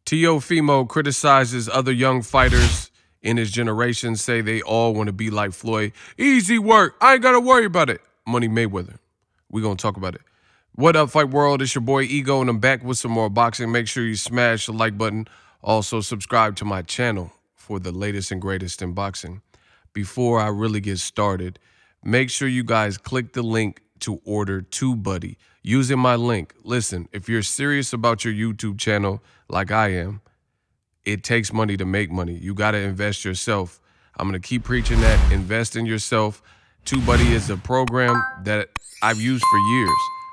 Teofimo criticizes other young fighters in his generation, say they all want to be like Floyd. Easy work. I ain't got to worry about it. Money Mayweather. We going to talk about it. What up, Fight World? It's your boy Ego, and I'm back with some more boxing. Make sure you smash the like button. Also, subscribe to my channel for the latest and greatest in boxing. Before I really get started, make sure you guys click the link to order TUBEBUDDY. Using my link, listen, if you're serious about your YouTube channel like I am, it takes money to make money. You got to invest yourself. I'm going to keep preaching that. Invest in yourself. TUBEBUDDY is a program that I've used for years.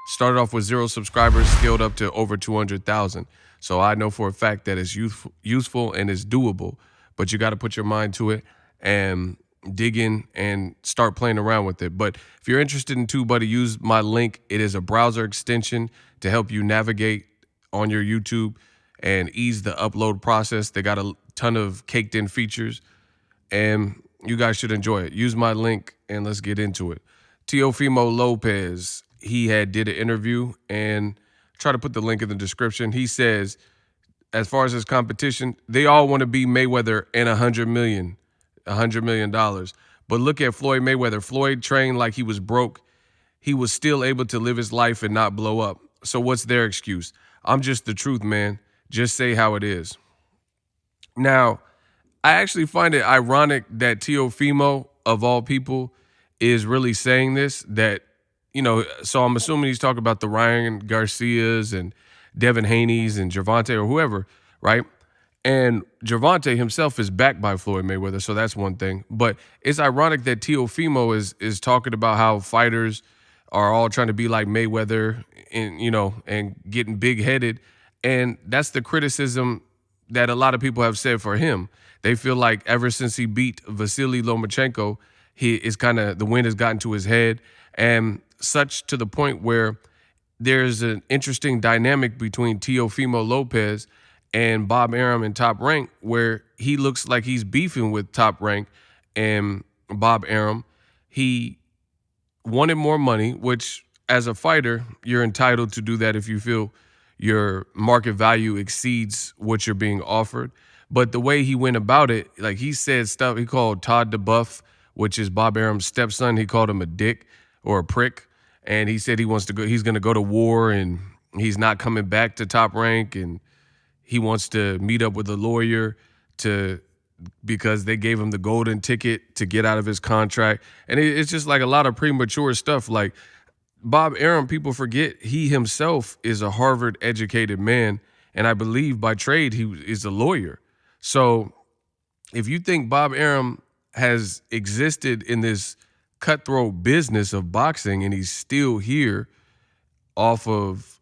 Started off with 0 subscribers, scaled up to over 200,000. So I know for a fact that it's useful and it's doable. But you got to put your mind to it and dig in and start playing around with it. But if you're interested in TUBEBUDDY, use my link. It is a browser extension to help you navigate on your YouTube and ease the upload process. They got a ton of caked in features and you guys should enjoy it. Use my link and let's get into it. Teofimo Lopez, he did an interview and try to put the link in the description. He says, as far as his competition, they all want to be Mayweather and $100 million. But look at Floyd Mayweather. Floyd trained like he was broke. He was still able to live his life and not blow up. So what's their excuse? I'm just the truth, man. Just say how it is. Now, I actually find it ironic that Teofimo, of all people, is really saying this, that, you know, so I'm assuming he's talking about the Ryan Garcias and Devin Haney's and Gervonta or whoever, right? And Gervonta himself is backed by Floyd Mayweather, so that's one thing. But it's ironic that Teofimo is talking about how fighters are all trying to be like Mayweather and, you know, and getting big-headed. And that's the criticism that a lot of people have said for him. They feel like ever since he beat Vasily Lomachenko, the wind has gotten to his head, and such to the point where there's an interesting dynamic between Teofimo Lopez and Bob Arum in Top Rank, where he looks like he's beefing with Top Rank and Bob Arum. He wanted more money, which as a fighter, you're entitled to do that if you feel your market value exceeds what you're being offered. But the way he went about it, like he said stuff, he called Todd DeBuff, which is Bob Arum's stepson, he called him a dick or a prick. And he said he's going to go to war and he's not coming back to Top Rank, and he wants to meet up with a lawyer because they gave him the golden ticket to get out of his contract. And it's just like a lot of premature stuff. Like Bob Arum, people forget he himself is a Harvard-educated man, and I believe by trade he is a lawyer. So if you think Bob Arum has existed in this cutthroat business of boxing and he's still here off of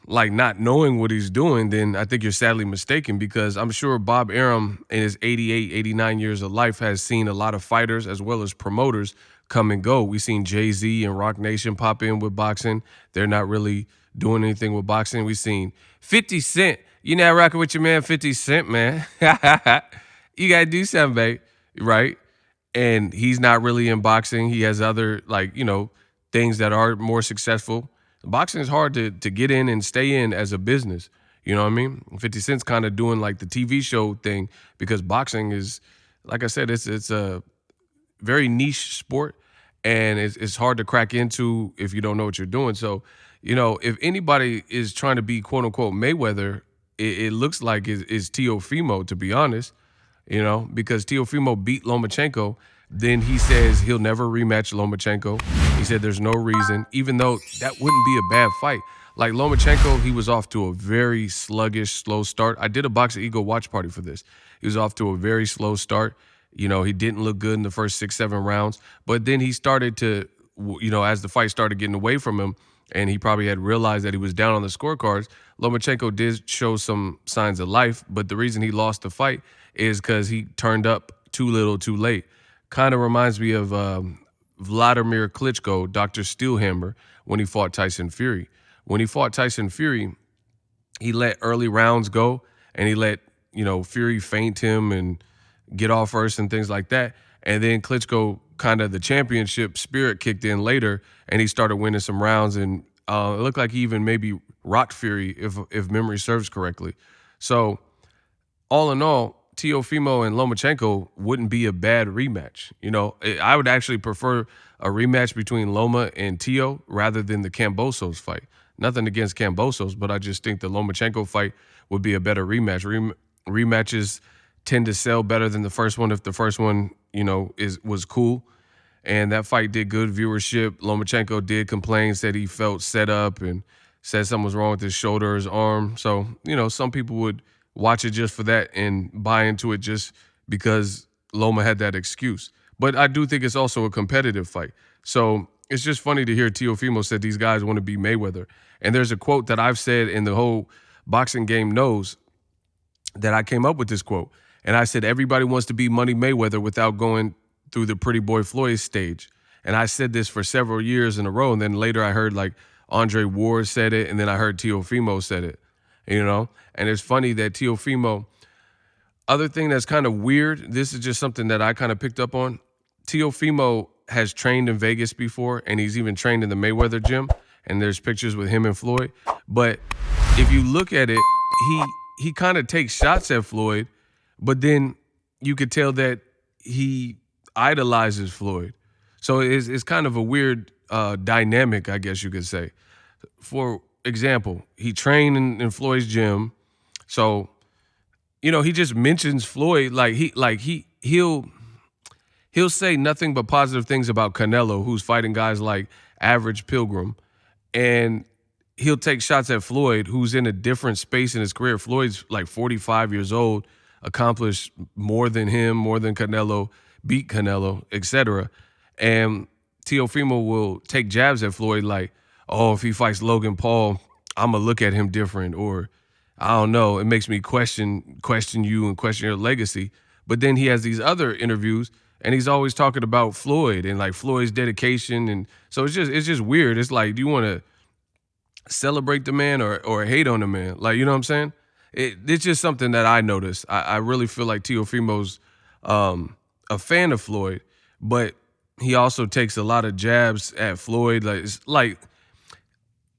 like not knowing what he's doing, then I think you're sadly mistaken, because I'm sure Bob Arum in his 88, 89 years of life has seen a lot of fighters as well as promoters come and go. We've seen Jay-Z and Rock Nation pop in with boxing. They're not really doing anything with boxing. We've seen 50 Cent. You not rocking with your man 50 Cent, man. You got to do something, babe, right? And he's not really in boxing. He has other, like, you know, things that are more successful. Boxing is hard to get in and stay in as a business. You know what I mean? 50 Cent's kind of doing like the TV show thing, because boxing is, like I said, it's a very niche sport, and it's hard to crack into if you don't know what you're doing. So, you know, if anybody is trying to be quote unquote Mayweather, it looks like is Teofimo, to be honest, you know, because Teofimo beat Lomachenko. Then he says he'll never rematch Lomachenko. He said there's no reason, even though that wouldn't be a bad fight. Like Lomachenko, he was off to a very sluggish, slow start. I did a Boxingego watch party for this. He was off to a very slow start. You know, he didn't look good in the first 6-7 rounds. But then he started to, you know, as the fight started getting away from him, and he probably had realized that he was down on the scorecards, Lomachenko did show some signs of life. But the reason he lost the fight is because he turned up too little, too late. Kind of reminds me of Vladimir Klitschko, Dr. Steelhammer, when he fought Tyson Fury. When he fought Tyson Fury, he let early rounds go, and he let, you know, Fury feint him and get off first and things like that. And then Klitschko, kind of the championship spirit kicked in later, and he started winning some rounds. And it looked like he even maybe Rock Fury, if memory serves correctly. So all in all, Teofimo and Lomachenko wouldn't be a bad rematch. You know, I would actually prefer a rematch between Loma and Teo rather than the Kambosos fight. Nothing against Kambosos, but I just think the Lomachenko fight would be a better rematch. Rematches tend to sell better than the first one if the first one, you know, was cool. And that fight did good viewership. Lomachenko did complain, said he felt set up and said something was wrong with his shoulder or his arm. So, you know, some people would watch it just for that and buy into it just because Loma had that excuse. But I do think it's also a competitive fight. So it's just funny to hear Teofimo said these guys want to be Mayweather. And there's a quote that I've said and the whole boxing game knows that I came up with this quote. And I said, everybody wants to be Money Mayweather without going through the Pretty Boy Floyd stage. And I said this for several years in a row. And then later I heard like Andre Ward said it. And then I heard Teofimo said it, you know? And it's funny that Teofimo, other thing that's kind of weird, this is just something that I kind of picked up on. Teofimo has trained in Vegas before, and he's even trained in the Mayweather gym. And there's pictures with him and Floyd. But if you look at it, he kind of takes shots at Floyd, but then you could tell that he idolizes Floyd. So it's kind of a weird dynamic, I guess you could say. For example, he trained in Floyd's gym. So, you know, he just mentions Floyd he'll say nothing but positive things about Canelo, who's fighting guys like Average Pilgrim, and he'll take shots at Floyd, who's in a different space in his career. Floyd's like 45 years old, accomplished more than him, more than Canelo, beat Canelo, etc. And Teofimo will take jabs at Floyd like, oh, if he fights Logan Paul, I'm going to look at him different. Or, I don't know, it makes me question you and question your legacy. But then he has these other interviews, and he's always talking about Floyd and like Floyd's dedication. And so it's just weird. It's like, do you want to celebrate the man or hate on the man? Like, you know what I'm saying? It's just something that I noticed. I really feel like Teofimo's a fan of Floyd, but he also takes a lot of jabs at Floyd. Like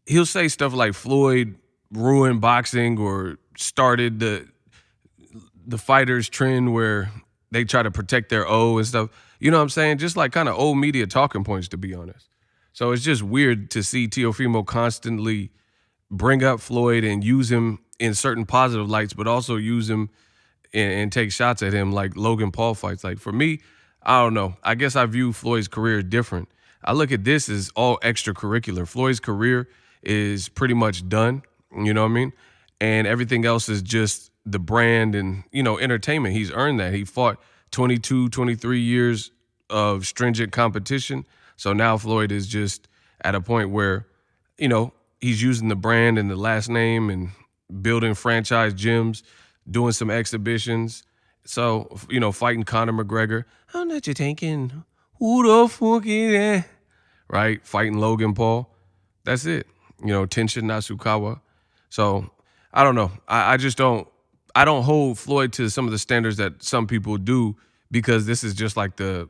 he'll say stuff like Floyd ruined boxing or started the fighters trend where they try to protect their O and stuff. You know what I'm saying? Just like kind of old media talking points, to be honest. So it's just weird to see Teofimo constantly bring up Floyd and use him in certain positive lights, but also use him and take shots at him like Logan Paul fights. Like for me, I don't know. I guess I view Floyd's career different. I look at this as all extracurricular. Floyd's career is pretty much done, you know what I mean? And everything else is just the brand and, you know, entertainment. He's earned that. He fought 22, 23 years of stringent competition. So now Floyd is just at a point where, you know, he's using the brand and the last name and building franchise gyms, doing some exhibitions. So, you know, fighting Conor McGregor. I'm not you thinking, who the fuck is that? Right? Fighting Logan Paul. That's it. You know, Tenshin Nasukawa. So, I don't know. I don't hold Floyd to some of the standards that some people do, because this is just like the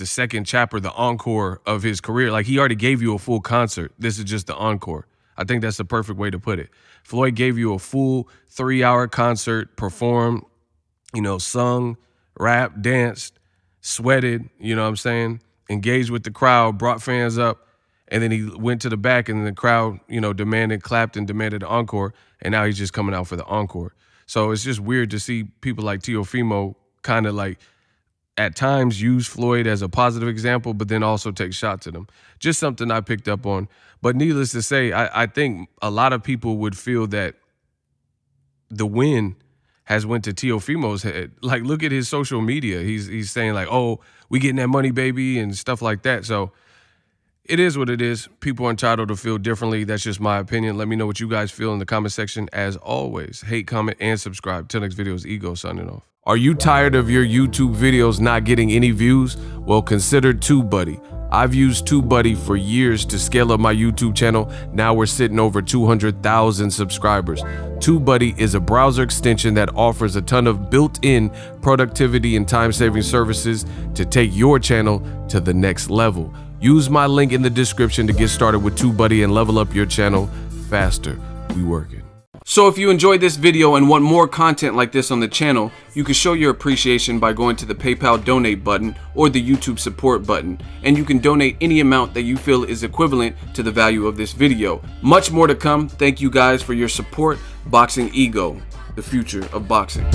second chapter, the encore of his career. Like, he already gave you a full concert. This is just the encore. I think that's the perfect way to put it. Floyd gave you a full 3-hour concert, performed, you know, sung, rapped, danced, sweated, you know what I'm saying, engaged with the crowd, brought fans up, and then he went to the back and the crowd, you know, clapped and demanded the encore, and now he's just coming out for the encore. So it's just weird to see people like Teofimo kind of like at times use Floyd as a positive example, but then also take shots at him. Just something I picked up on. But needless to say, I think a lot of people would feel that the win has went to Teofimo's head. Like, look at his social media. He's saying like, oh, we getting that money, baby, and stuff like that. So it is what it is. People are entitled to feel differently. That's just my opinion. Let me know what you guys feel in the comment section. As always, hate, comment, and subscribe. Till next video is Ego signing off. Are you tired of your YouTube videos not getting any views? Well, consider TubeBuddy. I've used TubeBuddy for years to scale up my YouTube channel. Now we're sitting over 200,000 subscribers. TubeBuddy is a browser extension that offers a ton of built-in productivity and time-saving services to take your channel to the next level. Use my link in the description to get started with TubeBuddy and level up your channel faster we working. So if you enjoyed this video and want more content like this on the channel, you can show your appreciation by going to the PayPal donate button or the YouTube support button, and you can donate any amount that you feel is equivalent to the value of this video. Much more to come. Thank you guys for your support. Boxingego, the future of boxing.